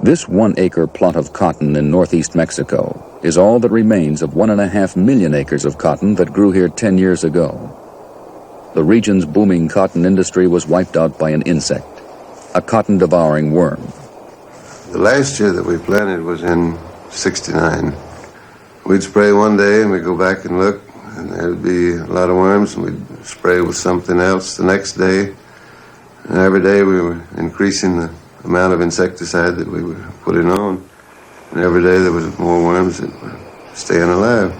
This 1-acre plot of cotton in northeast Mexico is all that remains of 1.5 million acres of cotton that grew here 10 years ago. The region's booming cotton industry was wiped out by an insect, a cotton-devouring worm. The last year that we planted was in '69. We'd spray one day and we'd go back and look, and there'd be a lot of worms, and we'd spray with something else the next day. And every day we were increasing the amount of insecticide that we were putting on. And every day there was more worms that were staying alive.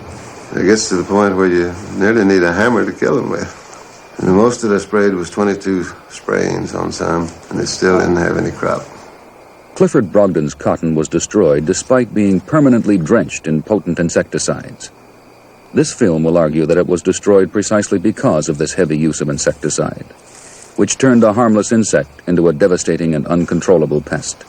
It gets to the point where you nearly need a hammer to kill them with. And the most that I sprayed was 22 sprayings on some, and it still didn't have any crop. Clifford Brogden's cotton was destroyed despite being permanently drenched in potent insecticides. This film will argue that it was destroyed precisely because of this heavy use of insecticide, which turned a harmless insect into a devastating and uncontrollable pest.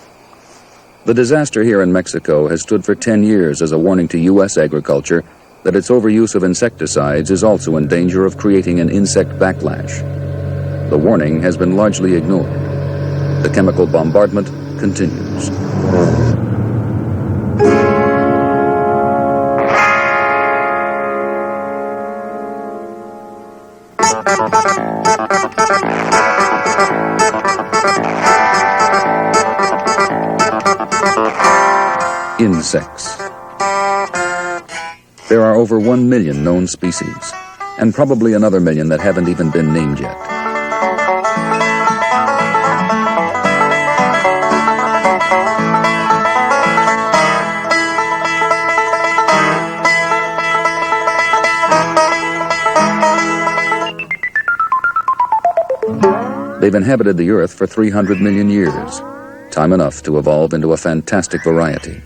The disaster here in Mexico has stood for 10 years as a warning to U.S. agriculture that its overuse of insecticides is also in danger of creating an insect backlash. The warning has been largely ignored. The chemical bombardment continues. Insects. There are over 1 million known species, and probably another million that haven't even been named yet. They've inhabited the Earth for 300 million years, time enough to evolve into a fantastic variety.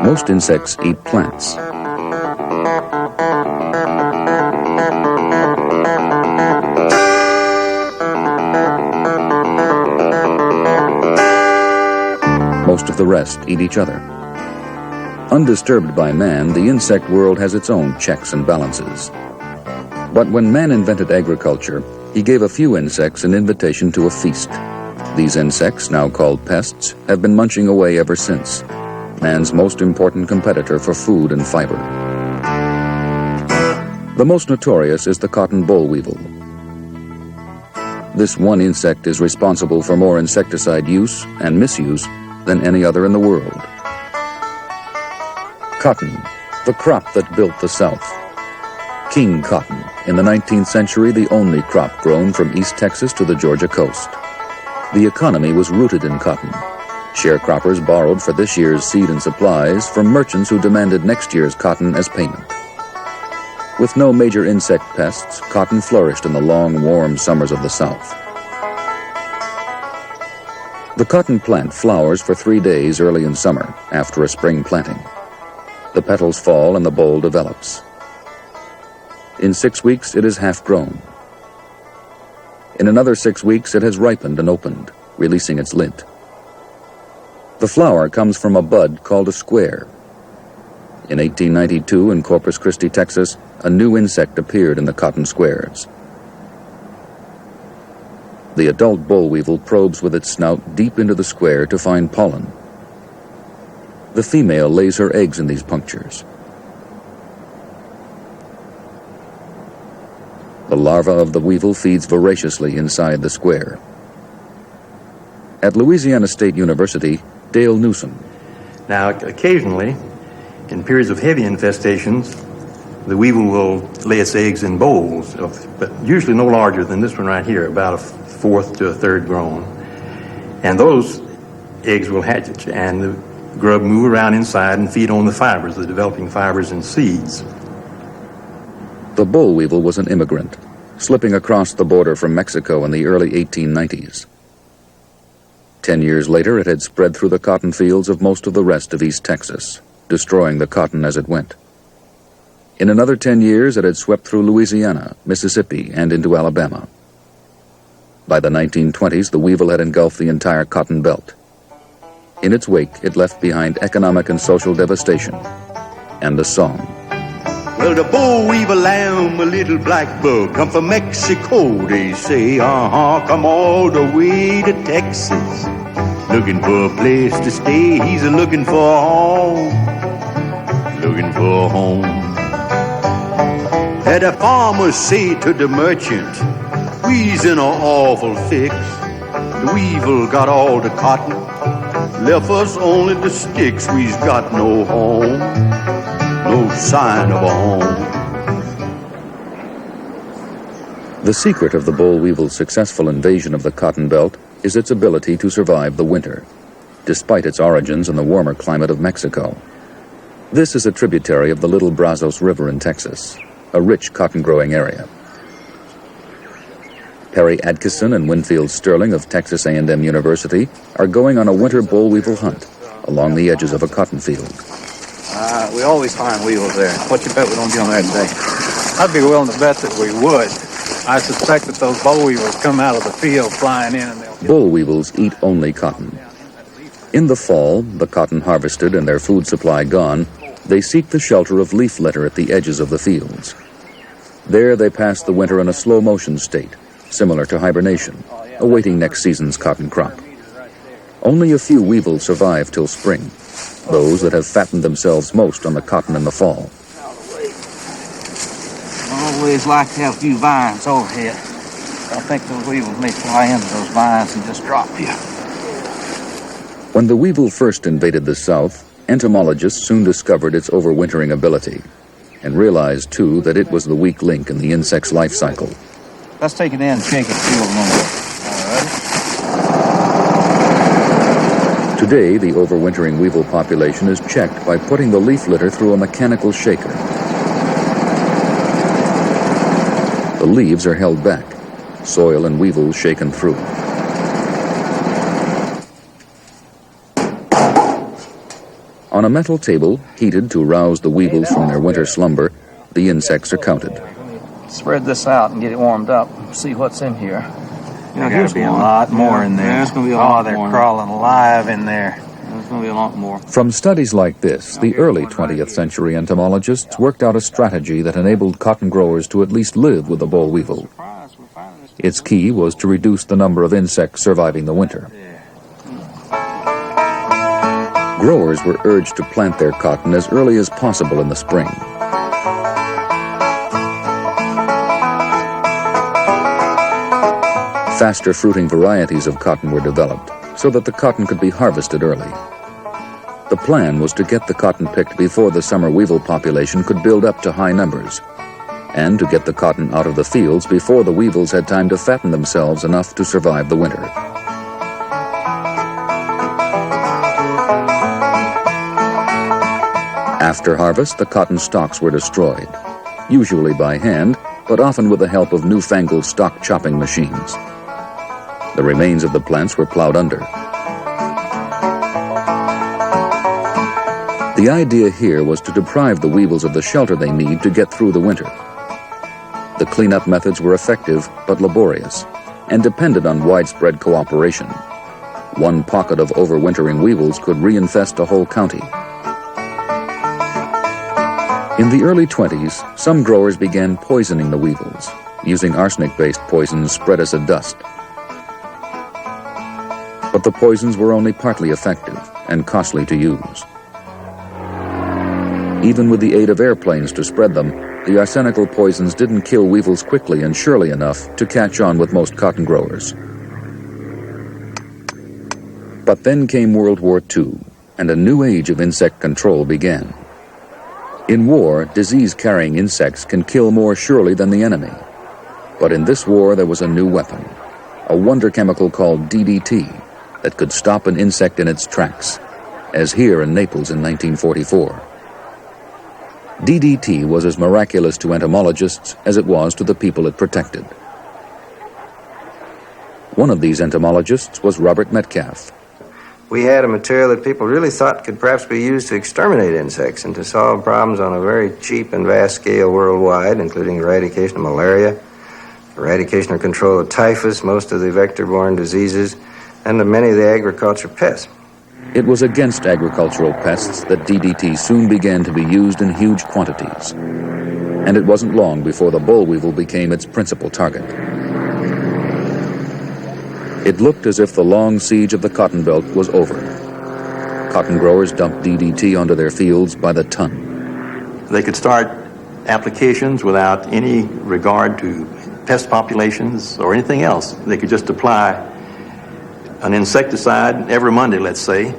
Most insects eat plants. Most of the rest eat each other. Undisturbed by man, the insect world has its own checks and balances. But when man invented agriculture, he gave a few insects an invitation to a feast. These insects, now called pests, have been munching away ever since, man's most important competitor for food and fiber. The most notorious is the cotton boll weevil. This one insect is responsible for more insecticide use and misuse than any other in the world. Cotton, the crop that built the South. King cotton, in the 19th century the only crop grown from East Texas to the Georgia coast. The economy was rooted in cotton. Sharecroppers borrowed for this year's seed and supplies from merchants who demanded next year's cotton as payment. With no major insect pests, cotton flourished in the long, warm summers of the South. The cotton plant flowers for 3 days early in summer, after a spring planting. The petals fall and the boll develops. In 6 weeks, it is half grown. In another 6 weeks, it has ripened and opened, releasing its lint. The flower comes from a bud called a square. In 1892, in Corpus Christi, Texas, a new insect appeared in the cotton squares. The adult boll weevil probes with its snout deep into the square to find pollen. The female lays her eggs in these punctures. The larva of the weevil feeds voraciously inside the square. At Louisiana State University, Dale Newsom. Now, occasionally, in periods of heavy infestations, the weevil will lay its eggs in bowls, but usually no larger than this one right here, about a fourth to a third grown. And those eggs will hatch, and the grub move around inside and feed on the fibers, the developing fibers and seeds. The boll weevil was an immigrant, slipping across the border from Mexico in the early 1890s. 10 years later, it had spread through the cotton fields of most of the rest of East Texas, destroying the cotton as it went. In another 10 years, it had swept through Louisiana, Mississippi, and into Alabama. By the 1920s, the weevil had engulfed the entire cotton belt. In its wake, it left behind economic and social devastation, and a song. Well, the boll weevil lamb, a little black bug, come from Mexico, they say. Come all the way to Texas, looking for a place to stay. He's looking for a home, looking for a home. And the farmers say to the merchant, we's in an awful fix. The weevil got all the cotton, left us only the sticks. We's got no home, no sign of a home. The secret of the boll weevil's successful invasion of the cotton belt is its ability to survive the winter, despite its origins in the warmer climate of Mexico. This is a tributary of the Little Brazos River in Texas, a rich cotton-growing area. Perry Adkison and Winfield Sterling of Texas A&M University are going on a winter boll weevil hunt along the edges of a cotton field. We always find weevils there. What you bet we don't get on there today? I'd be willing to bet that we would. I suspect that those boll weevils come out of the field flying in and they'll... Boll weevils eat only cotton. In the fall, the cotton harvested and their food supply gone, they seek the shelter of leaf litter at the edges of the fields. There they pass the winter in a slow-motion state, similar to hibernation, awaiting next season's cotton crop. Only a few weevils survive till spring, those that have fattened themselves most on the cotton in the fall. Always like to have a few vines overhead. I think those weevils may fly into those vines and just drop you. When the weevil first invaded the South, entomologists soon discovered its overwintering ability and realized, too, that it was the weak link in the insect's life cycle. Let's take it in and shake it, feel a little. Today, the overwintering weevil population is checked by putting the leaf litter through a mechanical shaker. The leaves are held back, soil and weevils shaken through. On a metal table, heated to rouse the weevils from their winter slumber, the insects are counted. Spread this out and get it warmed up. See what's in here. There's going to be a lot more in there. There's going to be a lot more. They're crawling alive in there. There's going to be a lot more. From studies like this, the early 20th century entomologists worked out a strategy that enabled cotton growers to at least live with the boll weevil. Its key was to reduce the number of insects surviving the winter. Growers were urged to plant their cotton as early as possible in the spring. Faster fruiting varieties of cotton were developed so that the cotton could be harvested early. The plan was to get the cotton picked before the summer weevil population could build up to high numbers, and to get the cotton out of the fields before the weevils had time to fatten themselves enough to survive the winter. After harvest, the cotton stalks were destroyed, usually by hand, but often with the help of newfangled stalk chopping machines. The remains of the plants were plowed under. The idea here was to deprive the weevils of the shelter they need to get through the winter. The cleanup methods were effective but laborious and depended on widespread cooperation. One pocket of overwintering weevils could reinfest a whole county. In the early 20s, some growers began poisoning the weevils, using arsenic-based poisons spread as a dust. But the poisons were only partly effective and costly to use. Even with the aid of airplanes to spread them, the arsenical poisons didn't kill weevils quickly and surely enough to catch on with most cotton growers. But then came World War II, and a new age of insect control began. In war, disease-carrying insects can kill more surely than the enemy. But in this war, there was a new weapon, a wonder chemical called DDT, that could stop an insect in its tracks, as here in Naples in 1944. DDT was as miraculous to entomologists as it was to the people it protected. One of these entomologists was Robert Metcalf. We had a material that people really thought could perhaps be used to exterminate insects and to solve problems on a very cheap and vast scale worldwide, including eradication of malaria, eradication or control of typhus, most of the vector-borne diseases, and of many of the agriculture pests. It was against agricultural pests that DDT soon began to be used in huge quantities. and it wasn't long before the boll weevil became its principal target. It looked as if the long siege of the cotton belt was over. Cotton growers dumped DDT onto their fields by the ton. They could start applications without any regard to pest populations or anything else. They could just apply an insecticide every Monday, let's say,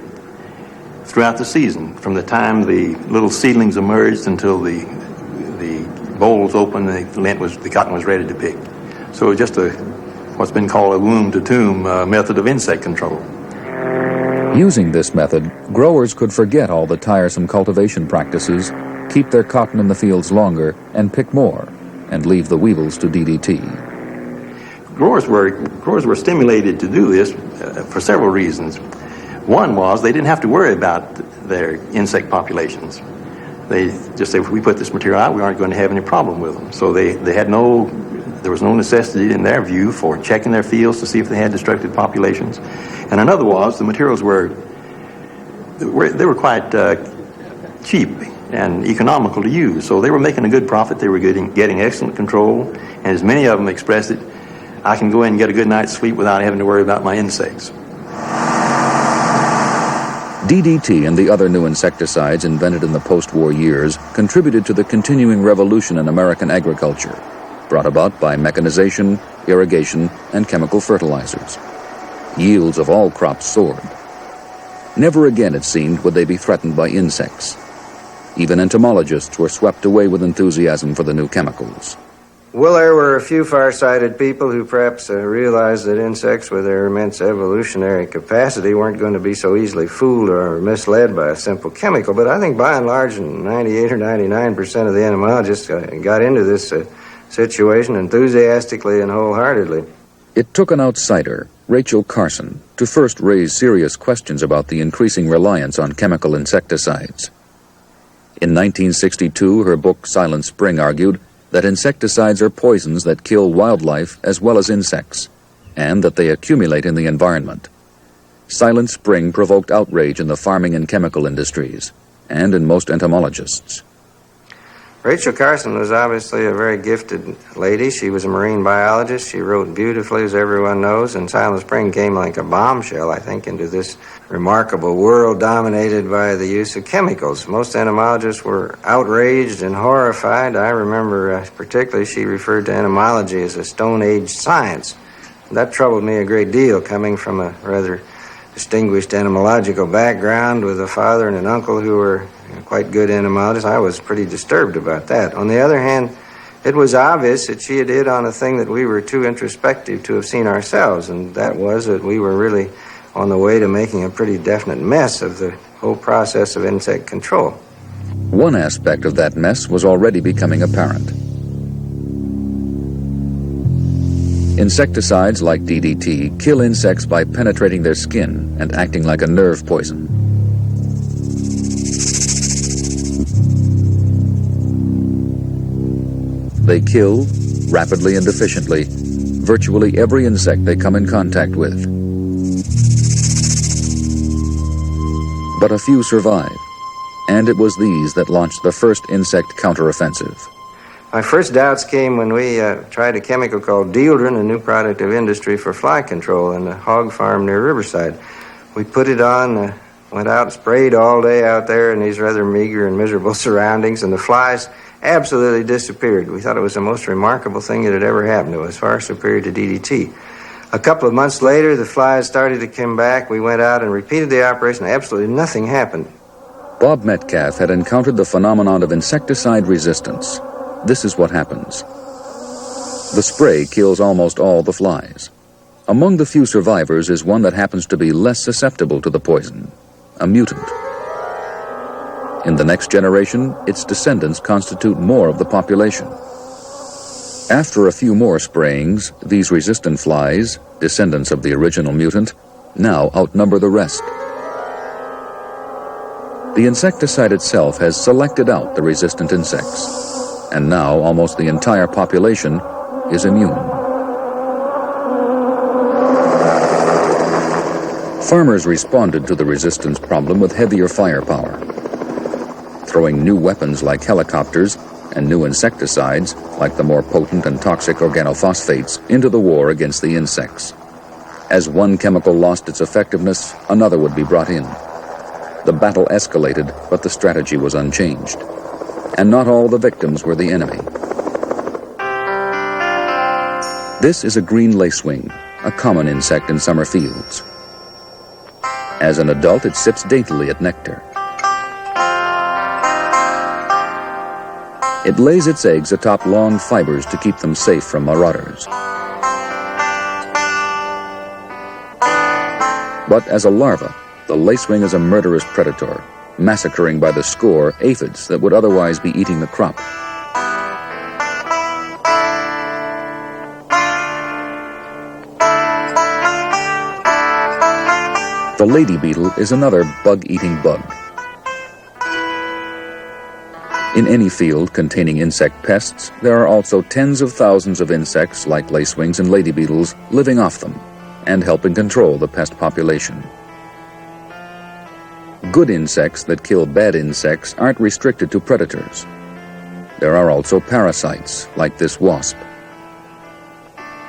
throughout the season, from the time the little seedlings emerged until the bolls opened and the cotton was ready to pick. So it was just what's been called a womb-to-tomb method of insect control. Using this method, growers could forget all the tiresome cultivation practices, keep their cotton in the fields longer, and pick more, and leave the weevils to DDT. Growers were stimulated to do this for several reasons. One was they didn't have to worry about their insect populations. They just said, if we put this material out, we aren't going to have any problem with them. So there was no necessity in their view for checking their fields to see if they had destructive populations. And another was the materials were quite cheap and economical to use. So they were making a good profit. They were getting excellent control. And as many of them expressed it, I can go in and get a good night's sleep without having to worry about my insects. DDT and the other new insecticides invented in the post-war years contributed to the continuing revolution in American agriculture, brought about by mechanization, irrigation, and chemical fertilizers. Yields of all crops soared. Never again, it seemed, would they be threatened by insects. Even entomologists were swept away with enthusiasm for the new chemicals. Well, there were a few far-sighted people who perhaps realized that insects with their immense evolutionary capacity weren't going to be so easily fooled or misled by a simple chemical. But I think by and large, 98 or 99% of the entomologists got into this situation enthusiastically and wholeheartedly. It took an outsider, Rachel Carson, to first raise serious questions about the increasing reliance on chemical insecticides. In 1962, her book Silent Spring argued that insecticides are poisons that kill wildlife as well as insects, and that they accumulate in the environment. Silent Spring provoked outrage in the farming and chemical industries, and in most entomologists. Rachel Carson was obviously a very gifted lady. She was a marine biologist. She wrote beautifully, as everyone knows, and Silent Spring came like a bombshell, I think, into this remarkable world dominated by the use of chemicals. Most entomologists were outraged and horrified. I remember particularly she referred to entomology as a Stone Age science. That troubled me a great deal, coming from a rather distinguished entomological background with a father and an uncle who were quite good entomologists. I was pretty disturbed about that. On the other hand, it was obvious that she had hit on a thing that we were too introspective to have seen ourselves, and that was that we were really on the way to making a pretty definite mess of the whole process of insect control. One aspect of that mess was already becoming apparent. Insecticides like DDT kill insects by penetrating their skin and acting like a nerve poison. They kill, rapidly and efficiently, virtually every insect they come in contact with. But a few survive, and it was these that launched the first insect counteroffensive. My first doubts came when we tried a chemical called Dieldrin, a new product of industry for fly control in a hog farm near Riverside. We put it on, went out and sprayed all day out there in these rather meager and miserable surroundings, and the flies absolutely disappeared. We thought it was the most remarkable thing that had ever happened. It was far superior to DDT. A couple of months later, the flies started to come back. We went out and repeated the operation. Absolutely nothing happened. Bob Metcalf had encountered the phenomenon of insecticide resistance. This is what happens. The spray kills almost all the flies. Among the few survivors is one that happens to be less susceptible to the poison, a mutant. In the next generation, its descendants constitute more of the population. After a few more sprayings, these resistant flies, descendants of the original mutant, now outnumber the rest. The insecticide itself has selected out the resistant insects, and now almost the entire population is immune. Farmers responded to the resistance problem with heavier firepower, throwing new weapons like helicopters and new insecticides, like the more potent and toxic organophosphates, into the war against the insects. As one chemical lost its effectiveness, another would be brought in. The battle escalated, but the strategy was unchanged. And not all the victims were the enemy. This is a green lacewing, a common insect in summer fields. As an adult, it sips daintily at nectar. It lays its eggs atop long fibers to keep them safe from marauders. But as a larva, the lacewing is a murderous predator, massacring by the score aphids that would otherwise be eating the crop. The lady beetle is another bug-eating bug. In any field containing insect pests, there are also tens of thousands of insects like lacewings and lady beetles living off them and helping control the pest population. Good insects that kill bad insects aren't restricted to predators. There are also parasites, like this wasp.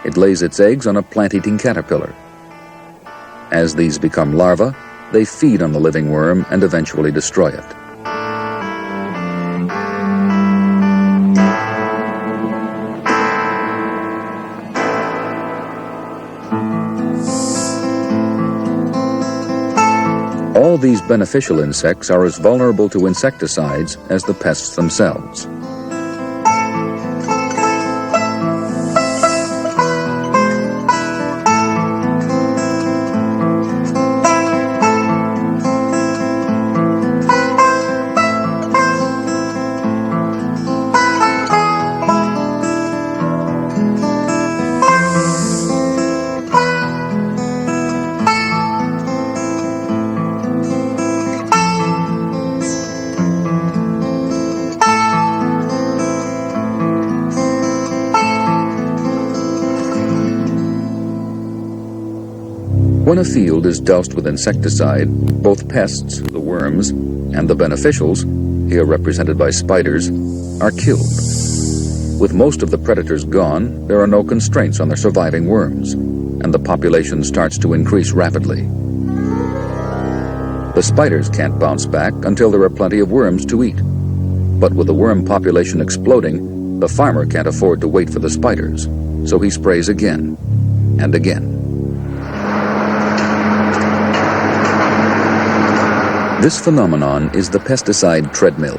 It lays its eggs on a plant-eating caterpillar. As these become larvae, they feed on the living worm and eventually destroy it. All these beneficial insects are as vulnerable to insecticides as the pests themselves. When a field is doused with insecticide, both pests, the worms, and the beneficials, here represented by spiders, are killed. With most of the predators gone, there are no constraints on the surviving worms, and the population starts to increase rapidly. The spiders can't bounce back until there are plenty of worms to eat. But with the worm population exploding, the farmer can't afford to wait for the spiders, so he sprays again and again. This phenomenon is the pesticide treadmill,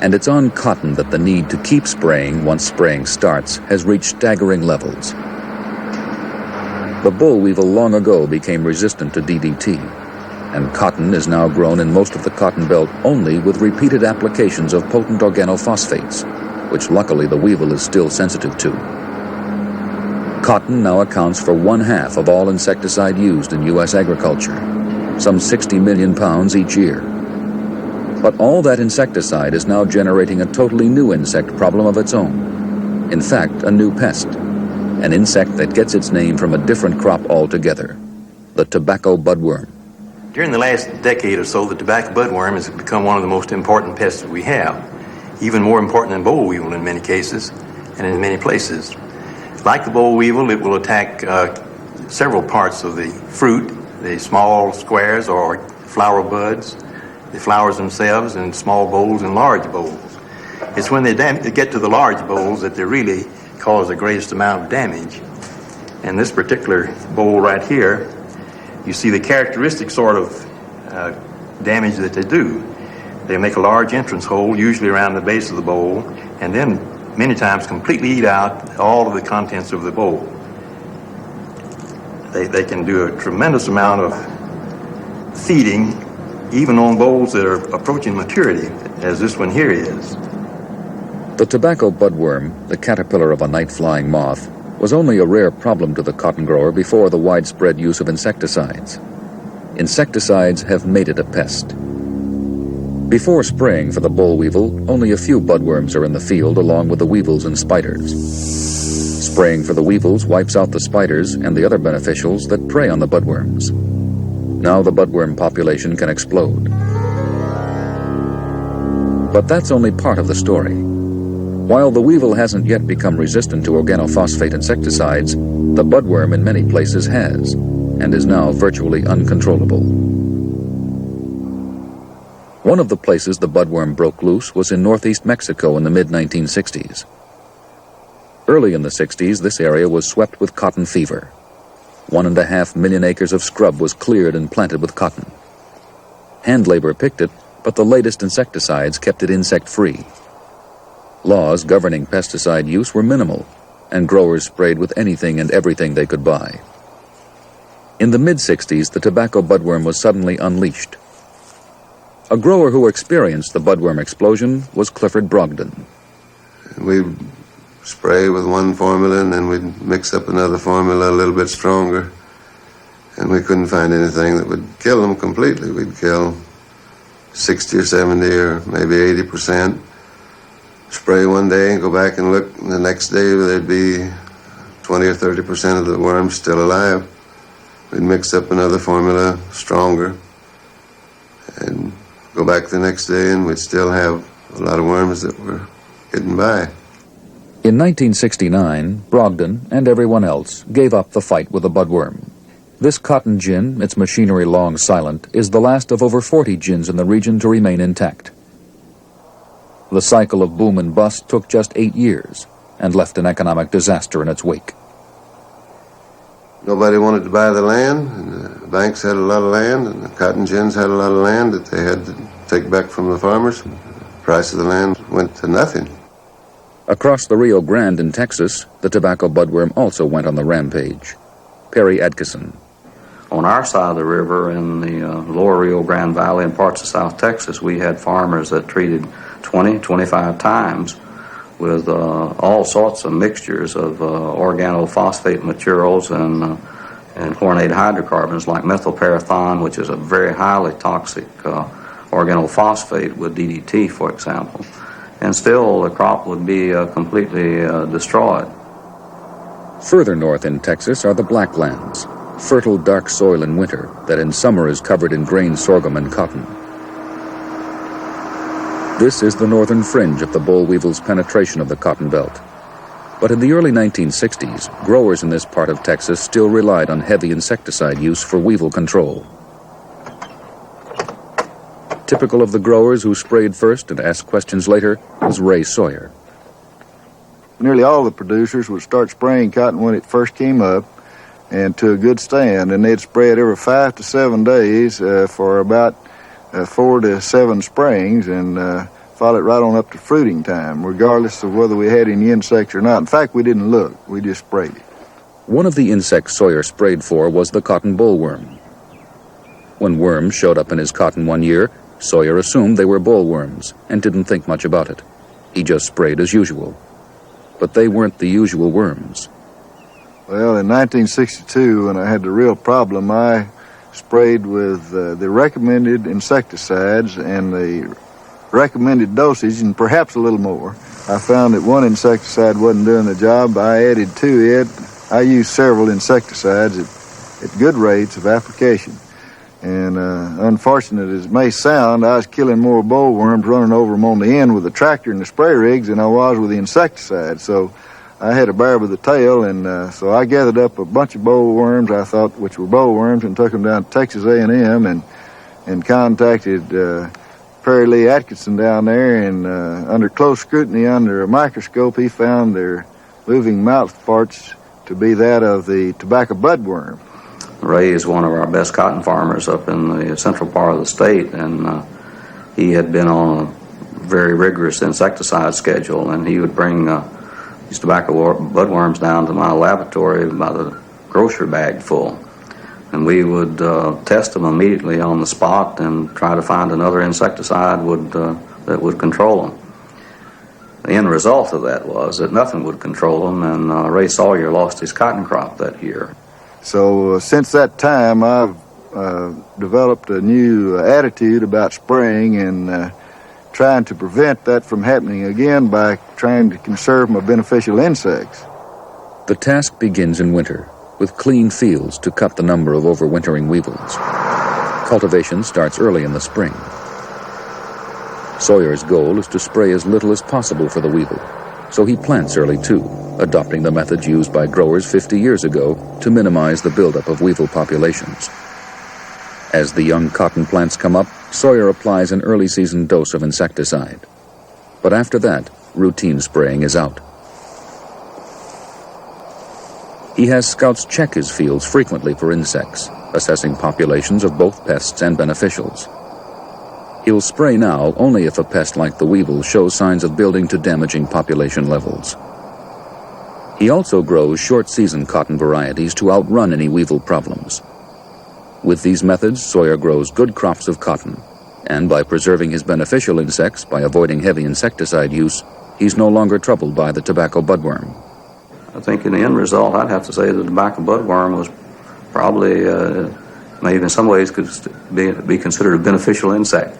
and it's on cotton that the need to keep spraying once spraying starts has reached staggering levels. The boll weevil long ago became resistant to DDT, and cotton is now grown in most of the cotton belt only with repeated applications of potent organophosphates, which luckily the weevil is still sensitive to. Cotton now accounts for 1/2 of all insecticide used in U.S. agriculture, some 60 million pounds each year. But all that insecticide is now generating a totally new insect problem of its own. In fact, a new pest, an insect that gets its name from a different crop altogether, the tobacco budworm. During the last decade or so, the tobacco budworm has become one of the most important pests that we have, even more important than boll weevil in many cases and in many places. Like the boll weevil, it will attack several parts of the fruit, the small squares or flower buds, the flowers themselves, and small bolls and large bolls. It's when they get to the large bolls that they really cause the greatest amount of damage. And this particular boll right here, you see the characteristic sort of damage that they do. They make a large entrance hole, usually around the base of the bowl, and then many times completely eat out all of the contents of the bowl. They can do a tremendous amount of feeding, even on bowls that are approaching maturity, as this one here is. The tobacco budworm, the caterpillar of a night-flying moth, was only a rare problem to the cotton grower before the widespread use of insecticides. Insecticides have made it a pest. Before spraying for the boll weevil, only a few budworms are in the field along with the weevils and spiders. Spraying for the weevils wipes out the spiders and the other beneficials that prey on the budworms. Now the budworm population can explode. But that's only part of the story. While the weevil hasn't yet become resistant to organophosphate insecticides, the budworm in many places has, and is now virtually uncontrollable. One of the places the budworm broke loose was in northeast Mexico in the mid-1960s. Early in the 60s, this area was swept with cotton fever. 1.5 million acres of scrub was cleared and planted with cotton. Hand labor picked it, but the latest insecticides kept it insect-free. Laws governing pesticide use were minimal, and growers sprayed with anything and everything they could buy. In the mid-60s, the tobacco budworm was suddenly unleashed. A grower who experienced the budworm explosion was Clifford Brogdon. We'd spray with one formula, and then we'd mix up another formula a little bit stronger, and we couldn't find anything that would kill them completely. We'd kill 60 or 70 or maybe 80%. Spray one day and go back and look, and the next day there'd be 20 or 30% of the worms still alive. We'd mix up another formula, stronger, and go back the next day, and we'd still have a lot of worms that were getting by. In 1969, Brogdon and everyone else gave up the fight with the budworm. This cotton gin, its machinery long silent, is the last of over 40 gins in the region to remain intact. The cycle of boom and bust took just 8 years and left an economic disaster in its wake. Nobody wanted to buy the land, and the banks had a lot of land, and the cotton gins had a lot of land that they had to take back from the farmers. The price of the land went to nothing. Across the Rio Grande in Texas, the tobacco budworm also went on the rampage. Perry Adkison. On our side of the river in the lower Rio Grande Valley and parts of South Texas, we had farmers that treated 20, 25 times with all sorts of mixtures of organophosphate materials and chlorinated hydrocarbons like methylparathon, which is a very highly toxic organophosphate with DDT, for example. And still the crop would be completely destroyed. Further north in Texas are the Blacklands, fertile dark soil in winter that in summer is covered in grain sorghum and cotton. This is the northern fringe of the boll weevil's penetration of the cotton belt. But in the early 1960s, growers in this part of Texas still relied on heavy insecticide use for weevil control. Typical of the growers who sprayed first and asked questions later was Ray Sawyer. Nearly all the producers would start spraying cotton when it first came up and to a good stand, and they'd spray it every 5 to 7 days for about 4 to 7 sprayings, and follow it right on up to fruiting time, regardless of whether we had any insects or not. In fact, we didn't look. We just sprayed it. One of the insects Sawyer sprayed for was the cotton bollworm. When worms showed up in his cotton one year, Sawyer assumed they were bollworms and didn't think much about it. He just sprayed as usual. But they weren't the usual worms. Well, in 1962, when I had the real problem, I sprayed with the recommended insecticides and the recommended dosage, and perhaps a little more. I found that one insecticide wasn't doing the job. I added to it. I used several insecticides at good rates of application. And unfortunate as it may sound, I was killing more bollworms running over them on the end with the tractor and the spray rigs than I was with the insecticide. So I had a bear with a tail, and so I gathered up a bunch of bollworms, I thought, which were bollworms, and took them down to Texas A&M and contacted Perry Lee Atkinson down there, and under close scrutiny under a microscope, he found their moving mouth parts to be that of the tobacco budworm. Ray is one of our best cotton farmers up in the central part of the state, and he had been on a very rigorous insecticide schedule, and he would bring these tobacco budworms down to my laboratory by the grocery bag full. And we would test them immediately on the spot and try to find another insecticide that would control them. The end result of that was that nothing would control them, and Ray Sawyer lost his cotton crop that year. So since that time, I've developed a new attitude about spraying and trying to prevent that from happening again by trying to conserve my beneficial insects. The task begins in winter, with clean fields to cut the number of overwintering weevils. Cultivation starts early in the spring. Sawyer's goal is to spray as little as possible for the weevil, so he plants early too, adopting the methods used by growers 50 years ago to minimize the buildup of weevil populations. As the young cotton plants come up, Sawyer applies an early season dose of insecticide. But after that, routine spraying is out. He has scouts check his fields frequently for insects, assessing populations of both pests and beneficials. He'll spray now only if a pest like the weevil shows signs of building to damaging population levels. He also grows short-season cotton varieties to outrun any weevil problems. With these methods, Sawyer grows good crops of cotton, and by preserving his beneficial insects by avoiding heavy insecticide use, he's no longer troubled by the tobacco budworm. I think in the end result, I'd have to say the tobacco budworm was probably, maybe in some ways, could be considered a beneficial insect.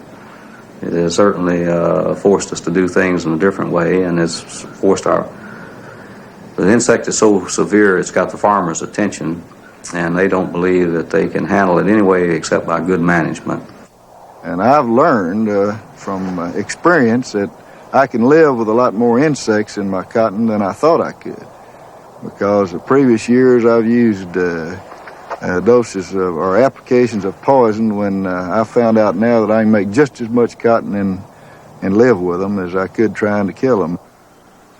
It has certainly forced us to do things in a different way, and it's forced the insect is so severe, it's got the farmers' attention, and they don't believe that they can handle it anyway except by good management. And I've learned from experience that I can live with a lot more insects in my cotton than I thought I could. Because the previous years I've used doses of, or applications of poison when I found out now that I can make just as much cotton and live with them as I could trying to kill them.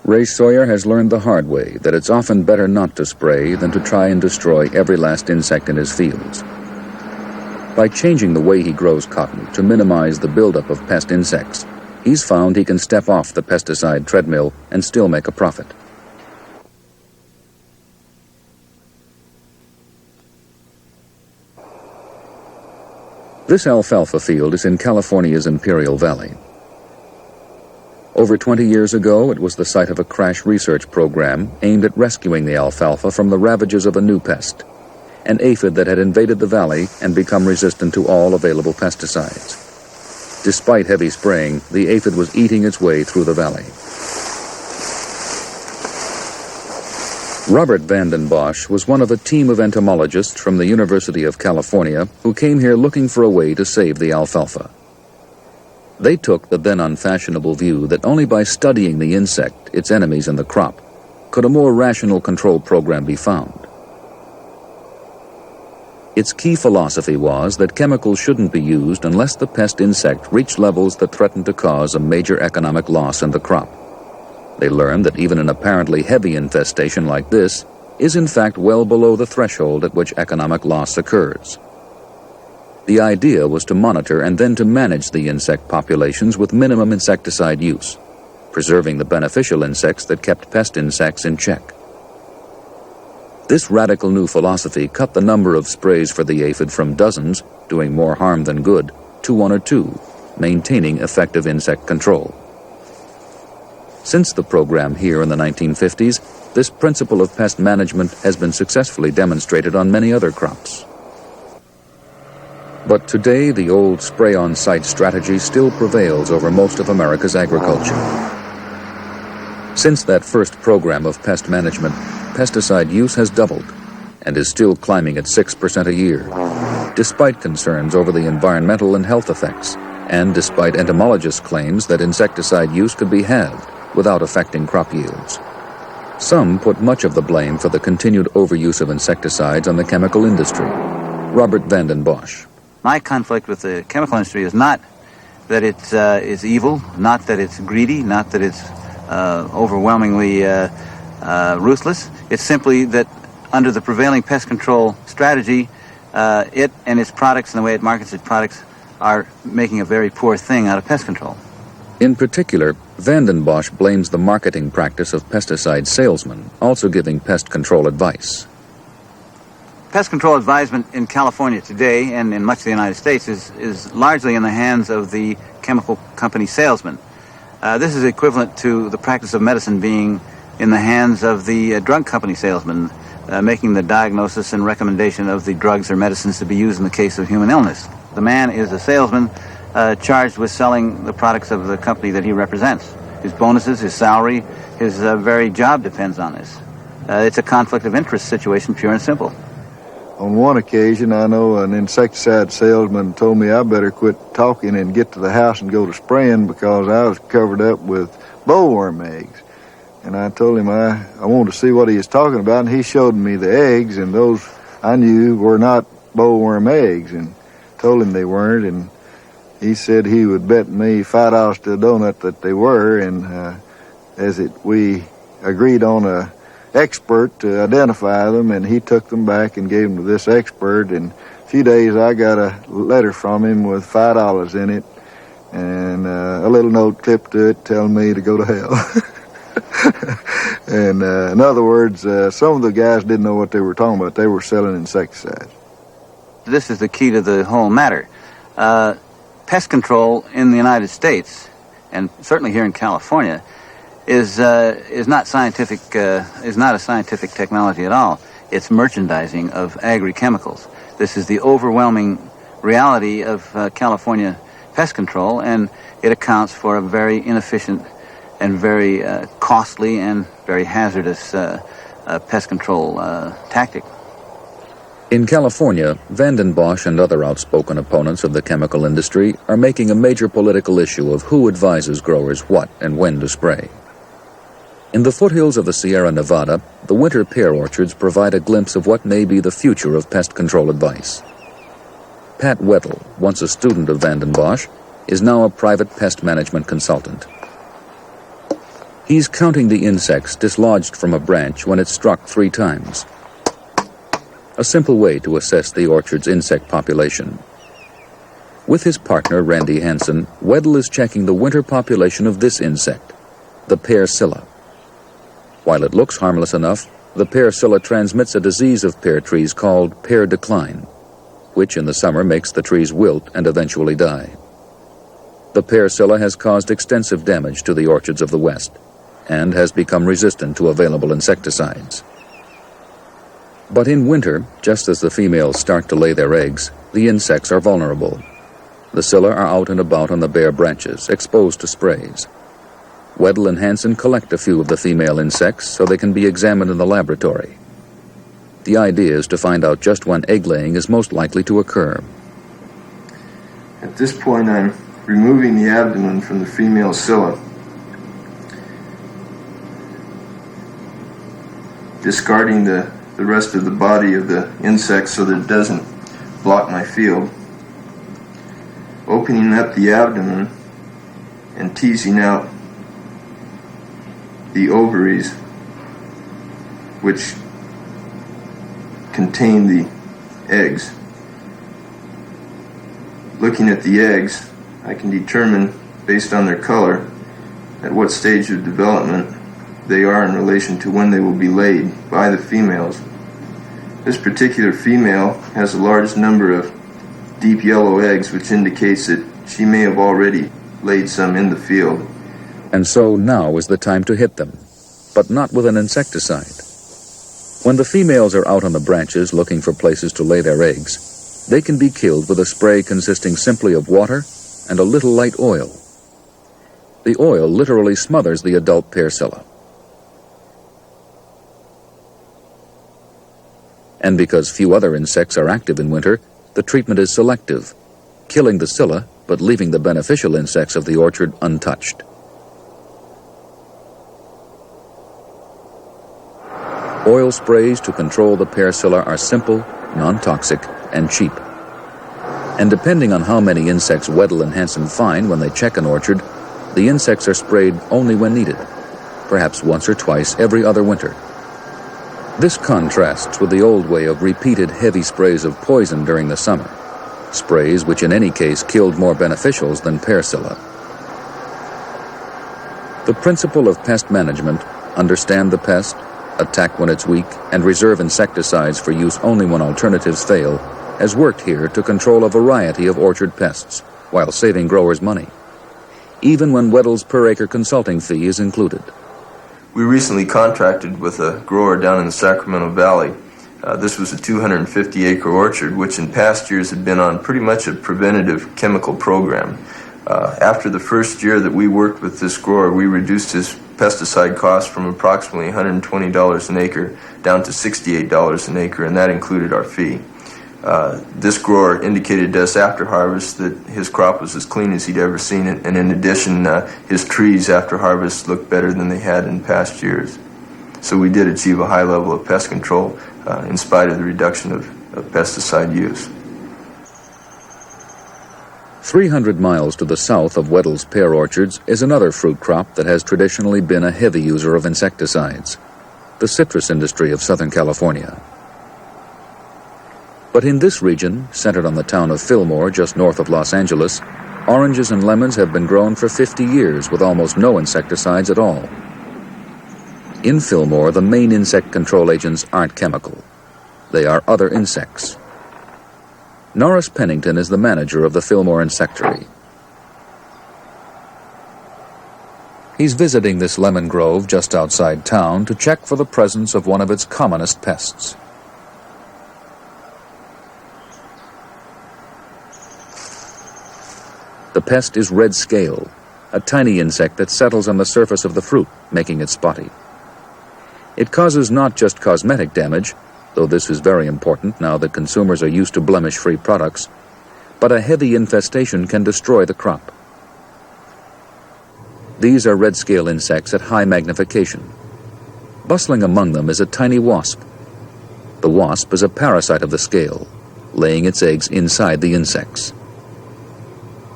Ray Sawyer has learned the hard way that it's often better not to spray than to try and destroy every last insect in his fields. By changing the way he grows cotton to minimize the buildup of pest insects, he's found he can step off the pesticide treadmill and still make a profit. This alfalfa field is in California's Imperial Valley. Over 20 years ago, it was the site of a crash research program aimed at rescuing the alfalfa from the ravages of a new pest, an aphid that had invaded the valley and become resistant to all available pesticides. Despite heavy spraying, the aphid was eating its way through the valley. Robert Vanden Bosch was one of a team of entomologists from the University of California who came here looking for a way to save the alfalfa. They took the then unfashionable view that only by studying the insect, its enemies, and the crop, could a more rational control program be found. Its key philosophy was that chemicals shouldn't be used unless the pest insect reached levels that threatened to cause a major economic loss in the crop. They learned that even an apparently heavy infestation like this is in fact well below the threshold at which economic loss occurs. The idea was to monitor and then to manage the insect populations with minimum insecticide use, preserving the beneficial insects that kept pest insects in check. This radical new philosophy cut the number of sprays for the aphid from dozens, doing more harm than good, to 1 or 2, maintaining effective insect control. Since the program here in the 1950s, this principle of pest management has been successfully demonstrated on many other crops. But today, the old spray-on-site strategy still prevails over most of America's agriculture. Since that first program of pest management, pesticide use has doubled and is still climbing at 6% a year, despite concerns over the environmental and health effects, and despite entomologists' claims that insecticide use could be halved without affecting crop yields. Some put much of the blame for the continued overuse of insecticides on the chemical industry. Robert Vanden Bosch. My conflict with the chemical industry is not that it is evil, not that it's greedy, not that it's overwhelmingly ruthless. It's simply that under the prevailing pest control strategy, it and its products and the way it markets its products are making a very poor thing out of pest control. In particular, Vanden Bosch blames the marketing practice of pesticide salesmen, also giving pest control advice. Pest control advisement in California today and in much of the United States is largely in the hands of the chemical company salesman. This is equivalent to the practice of medicine being in the hands of the drug company salesman, making the diagnosis and recommendation of the drugs or medicines to be used in the case of human illness. The man is a salesman charged with selling the products of the company that he represents. His bonuses, his salary, his very job depends on this. It's a conflict of interest situation, pure and simple. On one occasion, I know an insecticide salesman told me I better quit talking and get to the house and go to spraying because I was covered up with bollworm eggs. And I told him I wanted to see what he was talking about, and he showed me the eggs, and those I knew were not bollworm eggs, and told him they weren't, and he said he would bet me $5 to a donut that they were, and we agreed on a expert to identify them, and he took them back and gave them to this expert, and a few days I got a letter from him with $5 in it, and a little note clipped to it telling me to go to hell. And in other words, some of the guys didn't know what they were talking about. They were selling insecticides. This is the key to the whole matter. Pest control in the United States, and certainly here in California, is not scientific. Is not a scientific technology at all. It's merchandising of agri-chemicals. This is the overwhelming reality of California pest control, and it accounts for a very inefficient and very costly and very hazardous pest control tactic. In California, Vanden Bosch and other outspoken opponents of the chemical industry are making a major political issue of who advises growers what and when to spray. In the foothills of the Sierra Nevada, the winter pear orchards provide a glimpse of what may be the future of pest control advice. Pat Weddle, once a student of Vanden Bosch, is now a private pest management consultant. He's counting the insects dislodged from a branch when it's struck 3 times. A simple way to assess the orchard's insect population. With his partner, Randy Hansen, Weddle is checking the winter population of this insect, the pear scilla. While it looks harmless enough, the pear scilla transmits a disease of pear trees called pear decline, which in the summer makes the trees wilt and eventually die. The pear scilla has caused extensive damage to the orchards of the West and has become resistant to available insecticides. But in winter, just as the females start to lay their eggs, the insects are vulnerable. The scilla are out and about on the bare branches, exposed to sprays. Weddle and Hansen collect a few of the female insects so they can be examined in the laboratory. The idea is to find out just when egg-laying is most likely to occur. At this point, I'm removing the abdomen from the female scilla, discarding the rest of the body of the insect so that it doesn't block my field, opening up the abdomen and teasing out the ovaries which contain the eggs. Looking at the eggs, I can determine, based on their color, at what stage of development they are in relation to when they will be laid by the females. This particular female has a large number of deep yellow eggs, which indicates that she may have already laid some in the field. And so now is the time to hit them, but not with an insecticide. When the females are out on the branches looking for places to lay their eggs, they can be killed with a spray consisting simply of water and a little light oil. The oil literally smothers the adult pear scilla. And because few other insects are active in winter, the treatment is selective, killing the scilla but leaving the beneficial insects of the orchard untouched. Oil sprays to control the pear scilla are simple, non-toxic, and cheap. And depending on how many insects Weddle and Hansen find when they check an orchard, the insects are sprayed only when needed, perhaps once or twice every other winter. This contrasts with the old way of repeated heavy sprays of poison during the summer, sprays which in any case killed more beneficials than pear scilla. The principle of pest management, understand the pest, attack when it's weak, and reserve insecticides for use only when alternatives fail, has worked here to control a variety of orchard pests while saving growers money, even when Weddle's per-acre consulting fee is included. We recently contracted with a grower down in the Sacramento Valley. This was a 250-acre orchard, which in past years had been on pretty much a preventative chemical program. After the first year that we worked with this grower, we reduced his pesticide costs from approximately $120 an acre down to $68 an acre, and that included our fee. This grower indicated to us after harvest that his crop was as clean as he'd ever seen it, and in addition, his trees after harvest looked better than they had in past years. So we did achieve a high level of pest control in spite of the reduction of pesticide use. 300 miles to the south of Weddell's pear orchards is another fruit crop that has traditionally been a heavy user of insecticides, the citrus industry of Southern California. But in this region, centered on the town of Fillmore just north of Los Angeles, oranges and lemons have been grown for 50 years with almost no insecticides at all. In Fillmore, the main insect control agents aren't chemical. They are other insects. Norris Pennington is the manager of the Fillmore Insectary. He's visiting this lemon grove just outside town to check for the presence of one of its commonest pests. The pest is red scale, a tiny insect that settles on the surface of the fruit, making it spotty. It causes not just cosmetic damage, though this is very important now that consumers are used to blemish-free products, but a heavy infestation can destroy the crop. These are red-scale insects at high magnification. Bustling among them is a tiny wasp. The wasp is a parasite of the scale, laying its eggs inside the insects.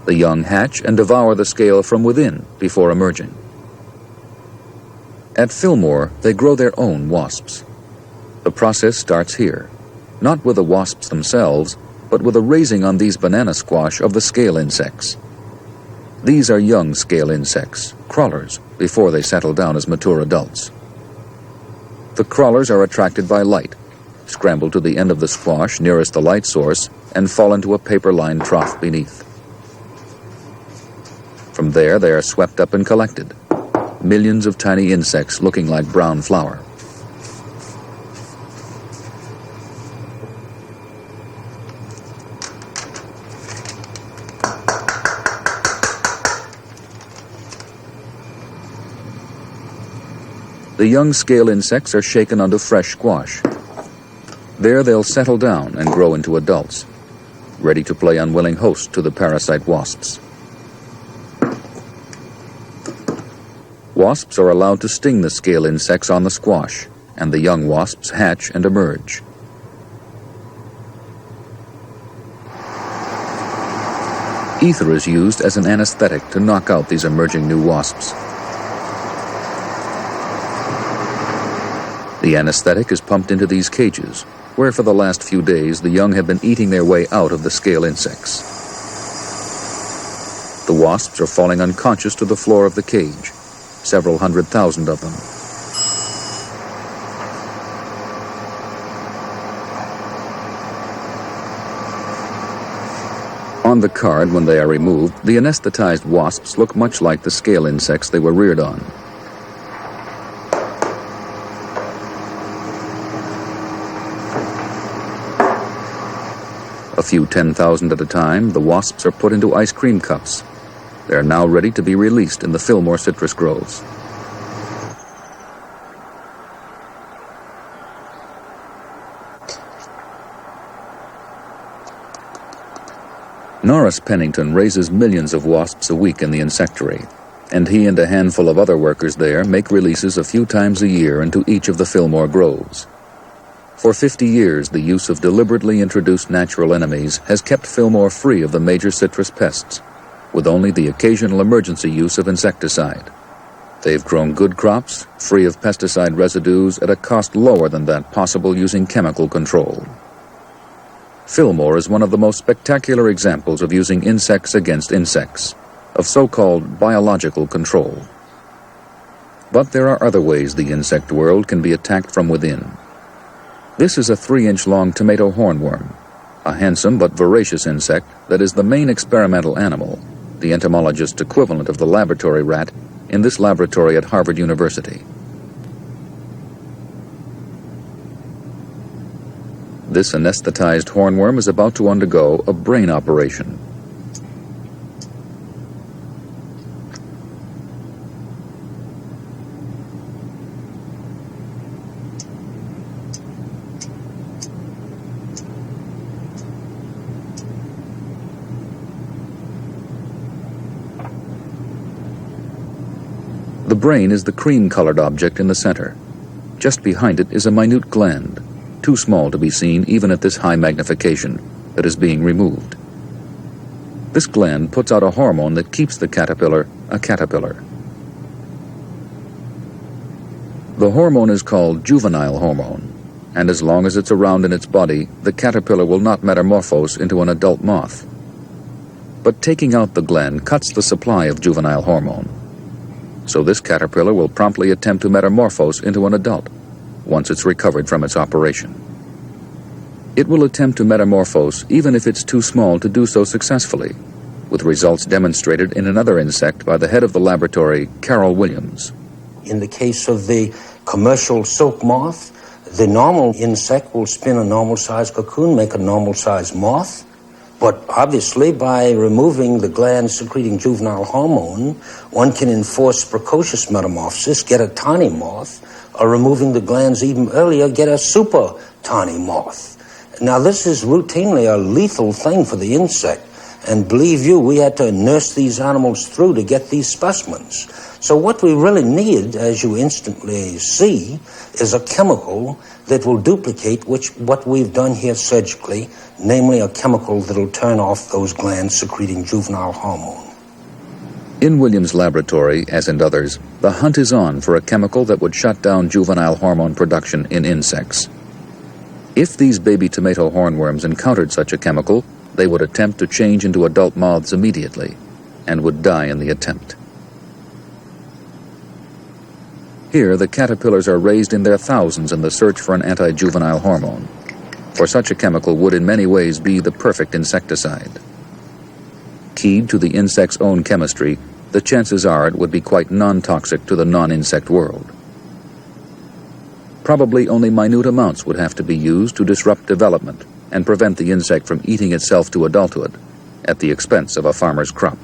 The young hatch and devour the scale from within before emerging. At Fillmore, they grow their own wasps. The process starts here, not with the wasps themselves, but with a raising on these banana squash of the scale insects. These are young scale insects, crawlers, before they settle down as mature adults. The crawlers are attracted by light, scramble to the end of the squash nearest the light source, and fall into a paper-lined trough beneath. From there, they are swept up and collected. Millions of tiny insects looking like brown flour. The young scale insects are shaken onto fresh squash. There they'll settle down and grow into adults, ready to play unwilling host to the parasite wasps. Wasps are allowed to sting the scale insects on the squash, and the young wasps hatch and emerge. Ether is used as an anesthetic to knock out these emerging new wasps. The anesthetic is pumped into these cages, where for the last few days the young have been eating their way out of the scale insects. The wasps are falling unconscious to the floor of the cage, several 100,000 of them. On the card, when they are removed, the anesthetized wasps look much like the scale insects they were reared on. A few 10,000 at a time, the wasps are put into ice cream cups. They are now ready to be released in the Fillmore citrus groves. Norris Pennington raises millions of wasps a week in the insectary, and he and a handful of other workers there make releases a few times a year into each of the Fillmore groves. For 50 years, the use of deliberately introduced natural enemies has kept Fillmore free of the major citrus pests, with only the occasional emergency use of insecticide. They've grown good crops, free of pesticide residues, at a cost lower than that possible using chemical control. Fillmore is one of the most spectacular examples of using insects against insects, of so-called biological control. But there are other ways the insect world can be attacked from within. This is a 3-inch-long tomato hornworm, a handsome but voracious insect that is the main experimental animal, the entomologist's equivalent of the laboratory rat, in this laboratory at Harvard University. This anesthetized hornworm is about to undergo a brain operation. The brain is the cream-colored object in the center. Just behind it is a minute gland, too small to be seen even at this high magnification, that is being removed. This gland puts out a hormone that keeps the caterpillar a caterpillar. The hormone is called juvenile hormone, and as long as it's around in its body, the caterpillar will not metamorphose into an adult moth. But taking out the gland cuts the supply of juvenile hormone. So this caterpillar will promptly attempt to metamorphose into an adult once it's recovered from its operation. It will attempt to metamorphose even if it's too small to do so successfully, with results demonstrated in another insect by the head of the laboratory, Carol Williams. In the case of the commercial silk moth, the normal insect will spin a normal-sized cocoon, make a normal-sized moth. But obviously, by removing the gland secreting juvenile hormone, one can enforce precocious metamorphosis, get a tiny moth, or removing the glands even earlier, get a super tiny moth. Now, this is routinely a lethal thing for the insect. And believe you, we had to nurse these animals through to get these specimens. So what we really need, as you instantly see, is a chemical that will duplicate what we've done here surgically, namely a chemical that will turn off those glands secreting juvenile hormone. In Williams' laboratory, as in others, the hunt is on for a chemical that would shut down juvenile hormone production in insects. If these baby tomato hornworms encountered such a chemical, they would attempt to change into adult moths immediately and would die in the attempt. Here, the caterpillars are raised in their thousands in the search for an anti-juvenile hormone, for such a chemical would in many ways be the perfect insecticide. Keyed to the insect's own chemistry, the chances are it would be quite non-toxic to the non-insect world. Probably only minute amounts would have to be used to disrupt development and prevent the insect from eating itself to adulthood at the expense of a farmer's crop.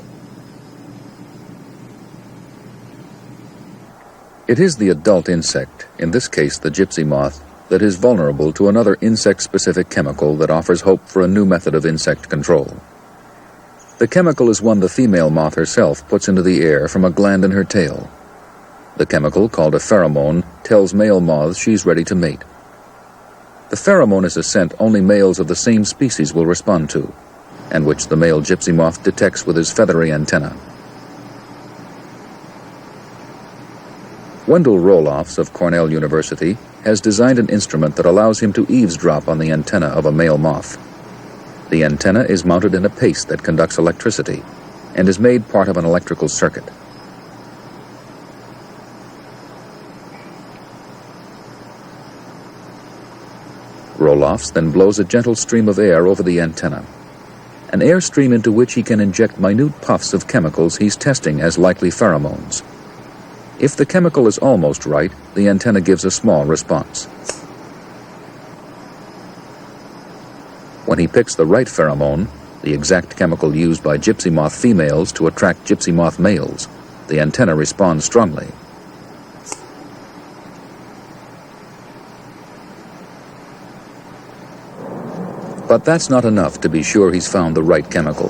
It is the adult insect, in this case the gypsy moth, that is vulnerable to another insect-specific chemical that offers hope for a new method of insect control. The chemical is one the female moth herself puts into the air from a gland in her tail. The chemical, called a pheromone, tells male moths she's ready to mate. The pheromone is a scent only males of the same species will respond to, and which the male gypsy moth detects with his feathery antenna. Wendell Roloffs of Cornell University has designed an instrument that allows him to eavesdrop on the antenna of a male moth. The antenna is mounted in a paste that conducts electricity and is made part of an electrical circuit. Roloffs then blows a gentle stream of air over the antenna, an air stream into which he can inject minute puffs of chemicals he's testing as likely pheromones. If the chemical is almost right, the antenna gives a small response. When he picks the right pheromone, the exact chemical used by gypsy moth females to attract gypsy moth males, the antenna responds strongly. But that's not enough to be sure he's found the right chemical.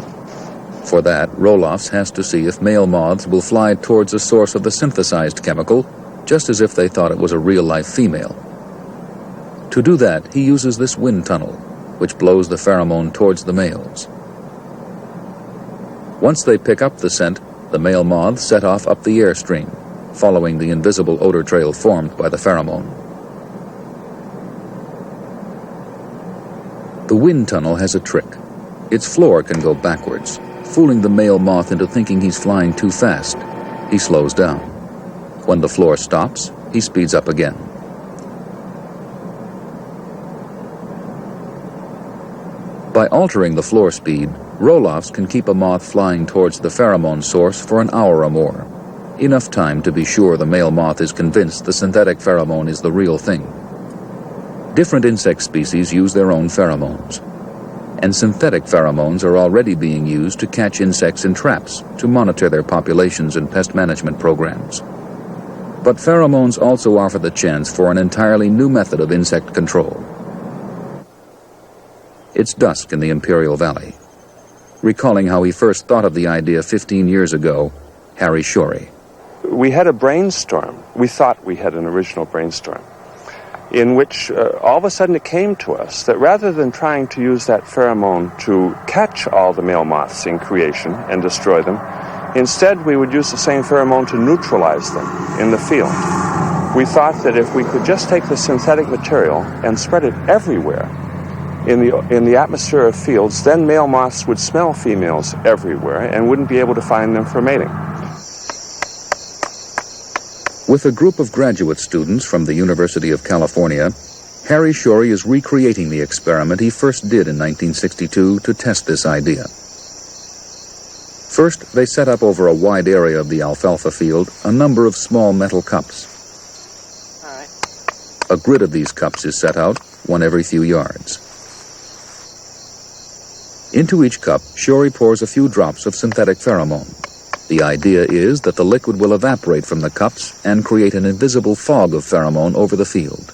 For that, Roloffs has to see if male moths will fly towards the source of the synthesized chemical, just as if they thought it was a real-life female. To do that, he uses this wind tunnel, which blows the pheromone towards the males. Once they pick up the scent, the male moths set off up the airstream, following the invisible odor trail formed by the pheromone. The wind tunnel has a trick. Its floor can go backwards, fooling the male moth into thinking he's flying too fast. He slows down. When the floor stops, he speeds up again. By altering the floor speed, Roloffs can keep a moth flying towards the pheromone source for an hour or more, enough time to be sure the male moth is convinced the synthetic pheromone is the real thing. Different insect species use their own pheromones, and synthetic pheromones are already being used to catch insects in traps to monitor their populations in pest management programs. But pheromones also offer the chance for an entirely new method of insect control. It's dusk in the Imperial Valley. Recalling how he first thought of the idea 15 years ago, Harry Shorey. we had a brainstorm. We thought we had an original brainstorm in which all of a sudden it came to us that rather than trying to use that pheromone to catch all the male moths in creation and destroy them, instead we would use the same pheromone to neutralize them in the field. We thought that if we could just take the synthetic material and spread it everywhere in the atmosphere of fields, then male moths would smell females everywhere and wouldn't be able to find them for mating. With a group of graduate students from the University of California, Harry Shorey is recreating the experiment he first did in 1962 to test this idea. First, they set up over a wide area of the alfalfa field a number of small metal cups. A grid of these cups is set out, one every few yards. Into each cup, Shorey pours a few drops of synthetic pheromone. The idea is that the liquid will evaporate from the cups and create an invisible fog of pheromone over the field.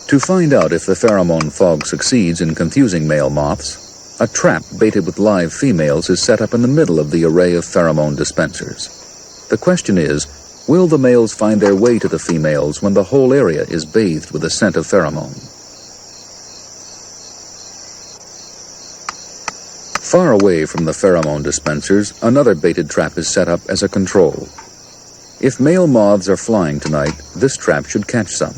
To find out if the pheromone fog succeeds in confusing male moths, a trap baited with live females is set up in the middle of the array of pheromone dispensers. The question is, will the males find their way to the females when the whole area is bathed with the scent of pheromone? Far away from the pheromone dispensers, another baited trap is set up as a control. If male moths are flying tonight, this trap should catch some.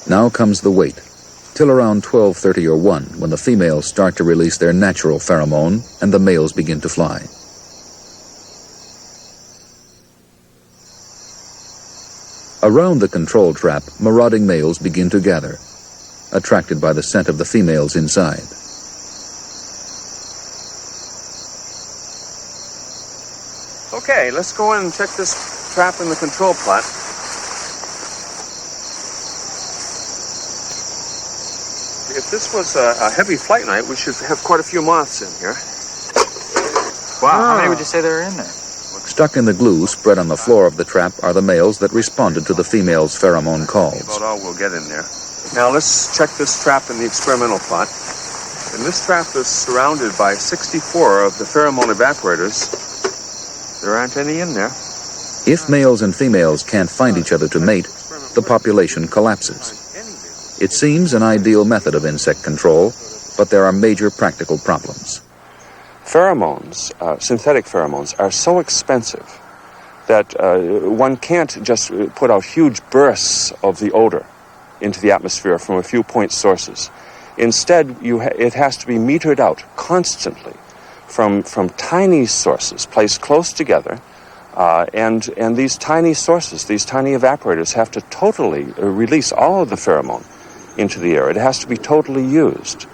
Now comes the wait, till around 12:30 or 1, when the females start to release their natural pheromone and the males begin to fly. Around the control trap, marauding males begin to gather, attracted by the scent of the females inside. Okay, let's go in and check this trap in the control plot. If this was a heavy flight night, we should have quite a few moths in here. Wow, how many would you say there are in there? Stuck in the glue spread on the floor of the trap are the males that responded to the females' pheromone calls. About all we'll get in there. Now let's check this trap in the experimental plot. And this trap is surrounded by 64 of the pheromone evaporators. There aren't any in there. If males and females can't find each other to mate, the population collapses. It seems an ideal method of insect control, but there are major practical problems. Pheromones, synthetic pheromones, are so expensive that one can't just put out huge bursts of the odor into the atmosphere from a few point sources. Instead, it has to be metered out constantly from tiny sources placed close together, and these tiny sources, these tiny evaporators, have to totally release all of the pheromone into the air. It has to be totally used.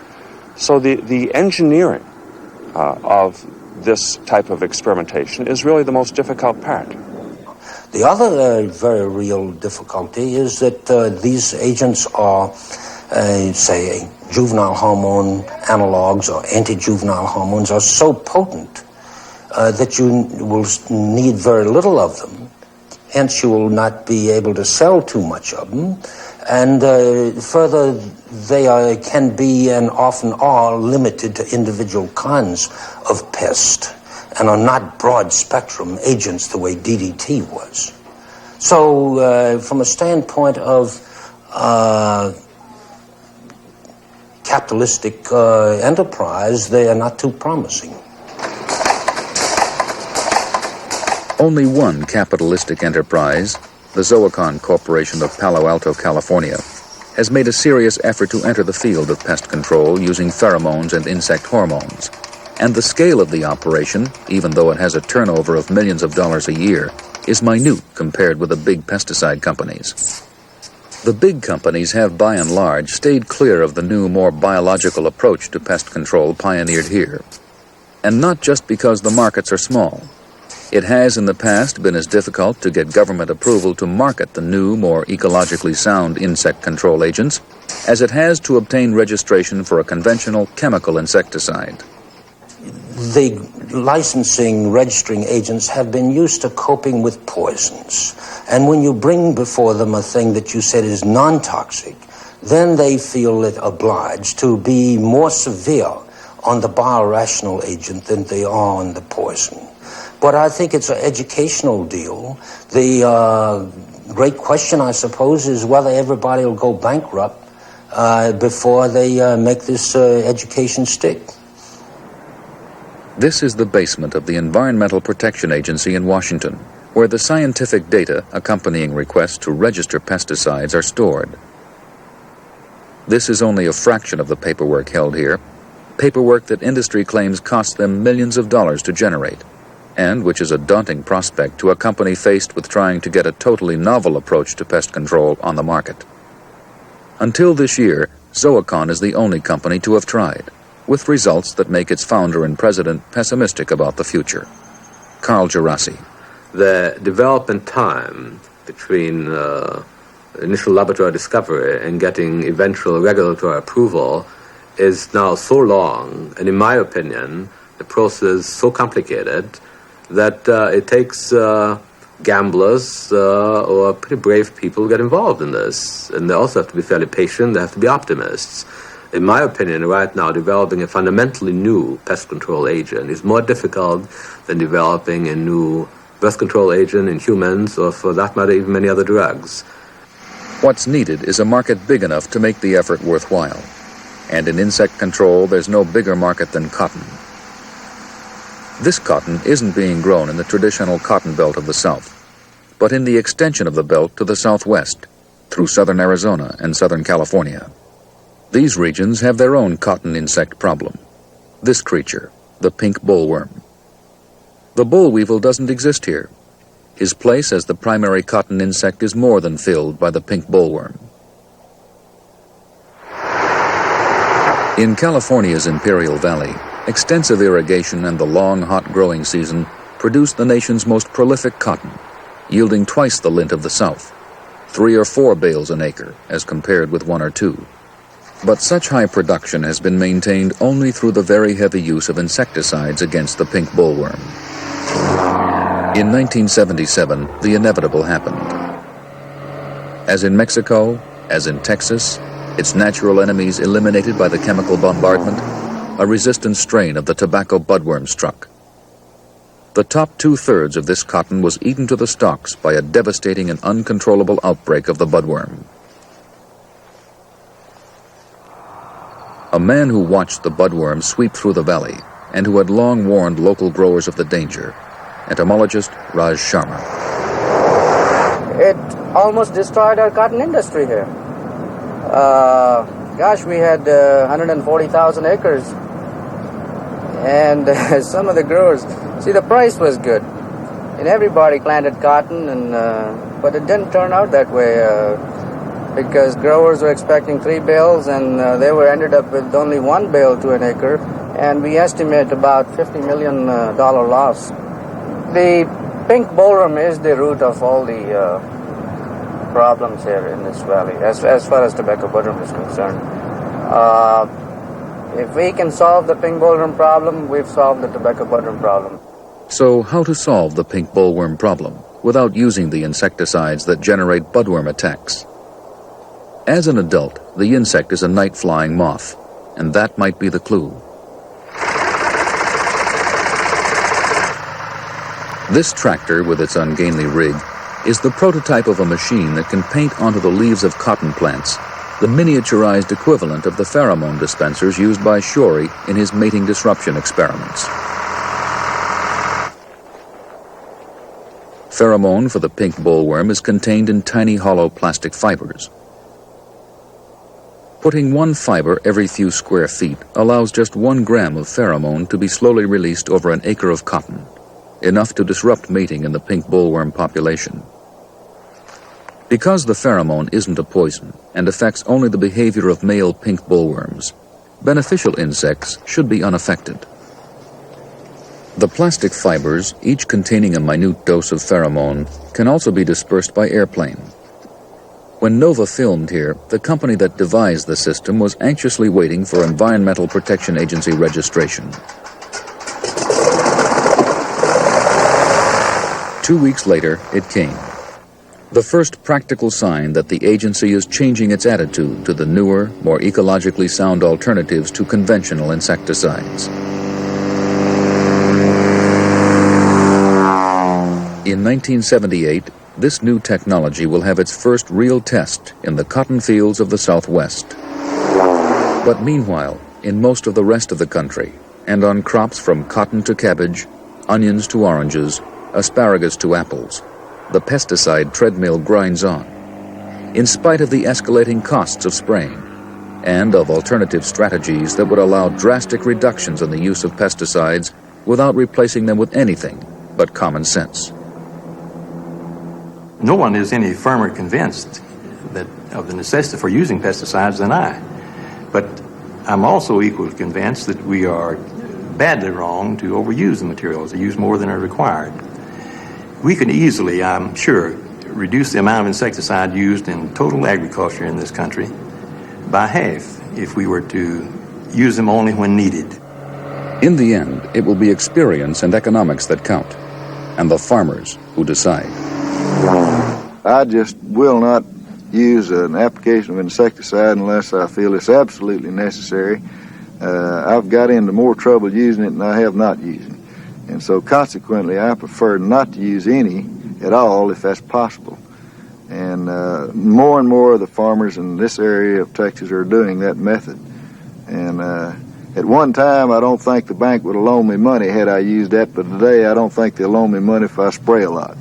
So the engineering of this type of experimentation is really the most difficult part. The other very real difficulty is that these agents are, say, juvenile hormone analogs or anti-juvenile hormones are so potent that you will need very little of them. Hence, you will not be able to sell too much of them. And further, they can be and often are limited to individual kinds of pest and are not broad-spectrum agents the way DDT was. So from a standpoint of capitalistic enterprise, they are not too promising. Only one capitalistic enterprise, the Zoacon Corporation of Palo Alto, California, has made a serious effort to enter the field of pest control using pheromones and insect hormones. And the scale of the operation, even though it has a turnover of millions of dollars a year, is minute compared with the big pesticide companies. The big companies have, by and large, stayed clear of the new, more biological approach to pest control pioneered here. And not just because the markets are small. It has in the past been as difficult to get government approval to market the new, more ecologically sound insect control agents as it has to obtain registration for a conventional chemical insecticide. The licensing, registering agents have been used to coping with poisons. And when you bring before them a thing that you said is non-toxic, then they feel it obliged to be more severe on the biorational agent than they are on the poison. But I think it's an educational deal. The great question, I suppose, is whether everybody will go bankrupt before they make this education stick. This is the basement of the Environmental Protection Agency in Washington, where the scientific data accompanying requests to register pesticides are stored. This is only a fraction of the paperwork held here, paperwork that industry claims costs them millions of dollars to generate, and which is a daunting prospect to a company faced with trying to get a totally novel approach to pest control on the market. Until this year, Zoacon is the only company to have tried, with results that make its founder and president pessimistic about the future. Carl Gerasi. The development time between initial laboratory discovery and getting eventual regulatory approval is now so long, and in my opinion, the process is so complicated that it takes gamblers or pretty brave people to get involved in this. And they also have to be fairly patient, they have to be optimists. In my opinion, right now, developing a fundamentally new pest control agent is more difficult than developing a new birth control agent in humans, or for that matter, even many other drugs. What's needed is a market big enough to make the effort worthwhile. And in insect control, there's no bigger market than cotton. This cotton isn't being grown in the traditional cotton belt of the South, but in the extension of the belt to the southwest, through southern Arizona and southern California. These regions have their own cotton insect problem. This creature, the pink bollworm. The boll weevil doesn't exist here. His place as the primary cotton insect is more than filled by the pink bollworm. In California's Imperial Valley, extensive irrigation and the long, hot growing season produce the nation's most prolific cotton, yielding twice the lint of the South, 3 or 4 bales an acre, as compared with 1 or 2. But such high production has been maintained only through the very heavy use of insecticides against the pink bollworm. In 1977, the inevitable happened. As in Mexico, as in Texas, its natural enemies eliminated by the chemical bombardment, a resistant strain of the tobacco budworm struck. The top 2/3 of this cotton was eaten to the stalks by a devastating and uncontrollable outbreak of the budworm. A man who watched the budworm sweep through the valley and who had long warned local growers of the danger, entomologist Raj Sharma. It almost destroyed our cotton industry here. We had 140,000 acres, and some of the growers, see, the price was good, and everybody planted cotton, and but it didn't turn out that way because growers were expecting 3 bales, and they ended up with only 1 bale to an acre, and we estimate about $50 million loss. The pink bollworm is the root of all the problems here in this valley, as far as tobacco budworm is concerned. If we can solve the pink bollworm problem, we've solved the tobacco budworm problem. So how to solve the pink bollworm problem without using the insecticides that generate budworm attacks? As an adult, the insect is a night-flying moth, and that might be the clue. This tractor, with its ungainly rig, is the prototype of a machine that can paint onto the leaves of cotton plants the miniaturized equivalent of the pheromone dispensers used by Shorey in his mating disruption experiments. Pheromone for the pink bollworm is contained in tiny hollow plastic fibers. Putting 1 fiber every few square feet allows just 1 gram of pheromone to be slowly released over an acre of cotton, enough to disrupt mating in the pink bollworm population. Because the pheromone isn't a poison and affects only the behavior of male pink bollworms, beneficial insects should be unaffected. The plastic fibers, each containing a minute dose of pheromone, can also be dispersed by airplane. When Nova filmed here, the company that devised the system was anxiously waiting for Environmental Protection Agency registration. 2 weeks later, it came. The first practical sign that the agency is changing its attitude to the newer, more ecologically sound alternatives to conventional insecticides. In 1978, this new technology will have its first real test in the cotton fields of the Southwest. But meanwhile, in most of the rest of the country, and on crops from cotton to cabbage, onions to oranges, asparagus to apples, the pesticide treadmill grinds on. In spite of the escalating costs of spraying, and of alternative strategies that would allow drastic reductions in the use of pesticides without replacing them with anything but common sense. No one is any firmer convinced of the necessity for using pesticides than I. But I'm also equally convinced that we are badly wrong to overuse the materials, to use more than are required. We can easily, I'm sure, reduce the amount of insecticide used in total agriculture in this country by half if we were to use them only when needed. In the end, it will be experience and economics that count, and the farmers who decide. I just will not use an application of insecticide unless I feel it's absolutely necessary. I've got into more trouble using it than I have not using it. And so consequently, I prefer not to use any at all if that's possible. And more and more of the farmers in this area of Texas are doing that method. And at one time, I don't think the bank would have loaned me money had I used that, but today I don't think they'll loan me money if I spray a lot.